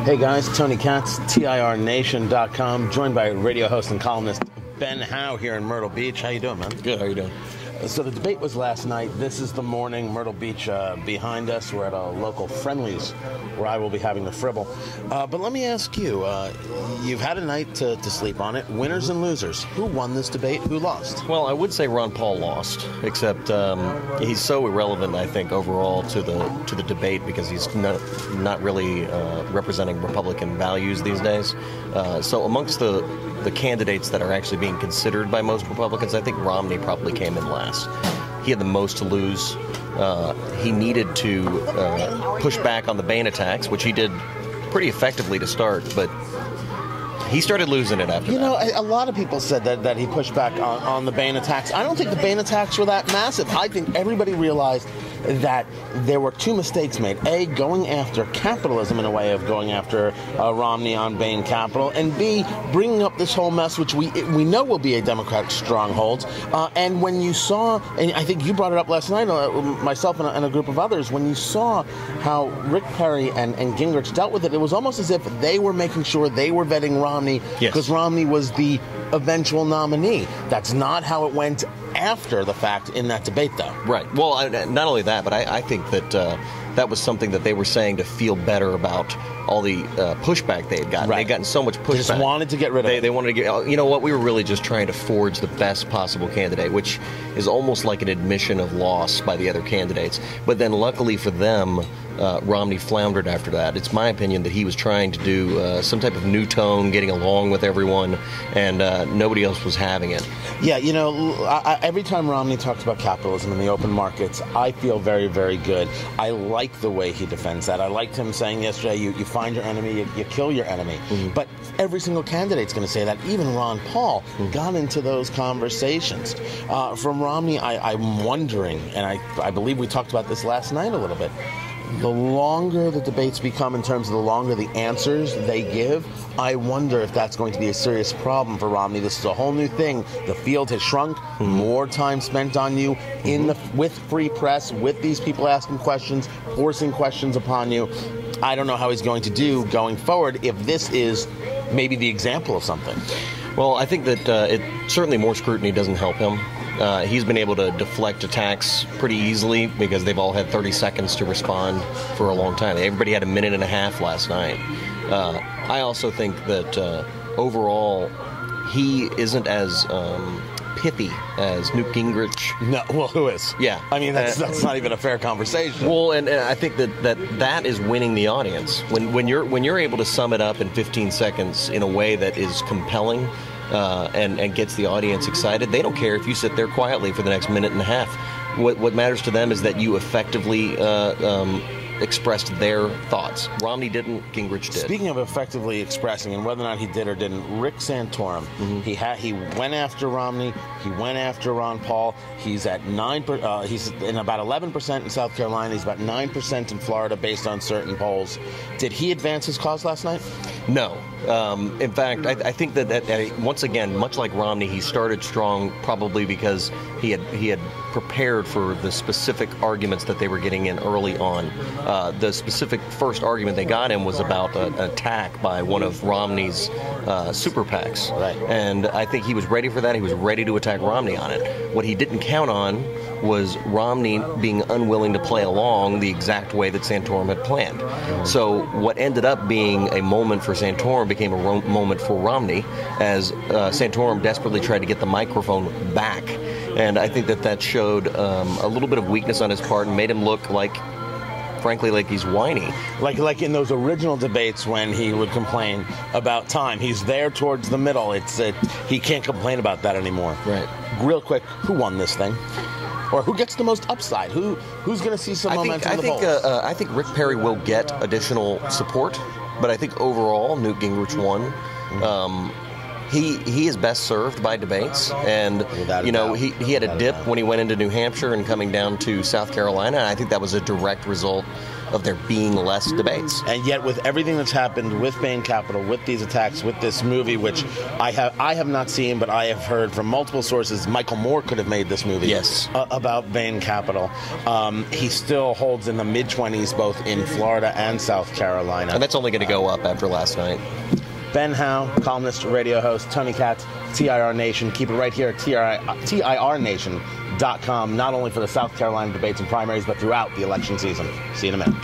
Hey guys, Tony Katz, TIRNation.com, joined by radio host and columnist Ben Howe here in Myrtle Beach. How you doing, man? Good, how you doing? So the debate was last night. This is the morning. Myrtle Beach behind us. We're at a local Friendlies where I will be having the fribble. But let me ask you, you've had a night to sleep on it. Winners and losers. Who won this debate? Who lost? Well, I would say Ron Paul lost, except he's so irrelevant, I think, overall to the debate because he's not really representing Republican values these days. So amongst the candidates that are actually being considered by most Republicans, I think Romney probably came in last. He had the most to lose. He needed to push back on the Bain attacks, which he did pretty effectively to start, but he started losing it after that. You know, a lot of people said that he pushed back on the Bain attacks. I don't think the Bain attacks were that massive. I think everybody realized that there were two mistakes made. A, going after capitalism in a way of going after Romney on Bain Capital, and B, bringing up this whole mess, which we know will be a Democratic stronghold. And when you saw, and I think you brought it up last night, myself and a group of others, when you saw how Rick Perry and Gingrich dealt with it, it was almost as if they were making sure they were vetting Romney because Romney was the eventual nominee. That's not how it went after the fact in that debate, though. Right. Well, not only that, but I think that that was something that they were saying to feel better about all the pushback they had gotten. Right. They'd gotten so much pushback. They just wanted to get rid of it. They wanted to get, you know what, we were really just trying to forge the best possible candidate, which is almost like an admission of loss by the other candidates. But then luckily for them, Romney floundered after that. It's my opinion that he was trying to do some type of new tone, getting along with everyone, and nobody else was having it. Yeah, you know, every time Romney talks about capitalism in the open markets, I feel very, very good. I like the way he defends that. I liked him saying yesterday, you find your enemy, you kill your enemy. Mm-hmm. But every single candidate's going to say that. Even Ron Paul got into those conversations. From Romney, I'm wondering, and I believe we talked about this last night a little bit, the longer the debates become in terms of the longer the answers they give, I wonder if that's going to be a serious problem for Romney. This is a whole new thing. The field has shrunk. More time spent on you with free press, with these people asking questions, forcing questions upon you. I don't know how he's going to do going forward if this is maybe the example of something. Well, I think that certainly more scrutiny doesn't help him. He's been able to deflect attacks pretty easily because they've all had 30 seconds to respond for a long time. Everybody had a minute and a half last night. I also think that overall he isn't as pithy as Newt Gingrich. No, well, who is? Yeah. I mean, that's not even a fair conversation. Well, and I think that is winning the audience. When you're able to sum it up in 15 seconds in a way that is compelling, and gets the audience excited. They don't care if you sit there quietly for the next minute and a half. What matters to them is that you effectively expressed their thoughts. Romney didn't, Gingrich did. Speaking of effectively expressing, and whether or not he did or didn't, Rick Santorum, he went after Romney, he went after Ron Paul. He's at he's in about 11% in South Carolina. He's about 9% in Florida, based on certain polls. Did he advance his cause last night? No. In fact, I think that once again, much like Romney, he started strong probably because he had prepared for the specific arguments that they were getting in early on. The specific first argument they got in was about an attack by one of Romney's super PACs. Right. And I think he was ready for that. He was ready to attack Romney on it. What he didn't count on was Romney being unwilling to play along the exact way that Santorum had planned. So what ended up being a moment for Santorum became a moment for Romney as Santorum desperately tried to get the microphone back. And I think that showed a little bit of weakness on his part and made him look like, frankly, like he's whiny. Like in those original debates when he would complain about time. He's there towards the middle. He can't complain about that anymore. Right. Real quick, who won this thing? Or who gets the most upside? Who's going to see some momentum in the polls? I think Rick Perry will get additional support, but I think overall Newt Gingrich won. he is best served by debates, and Without a you know doubt. he had a Without a dip doubt. when he went into New Hampshire and coming down to South Carolina. And I think that was a direct result of there being less debates. And yet, with everything that's happened with Bain Capital, with these attacks, with this movie, which I have not seen, but I have heard from multiple sources, Michael Moore could have made this movie. Yes. About Bain Capital. He still holds in the mid-20s, both in Florida and South Carolina. And that's only going to go up after last night. Ben Howe, columnist, radio host, Tony Katz, TIR Nation. Keep it right here at TIRNation.com, not only for the South Carolina debates and primaries, but throughout the election season. See you in a minute.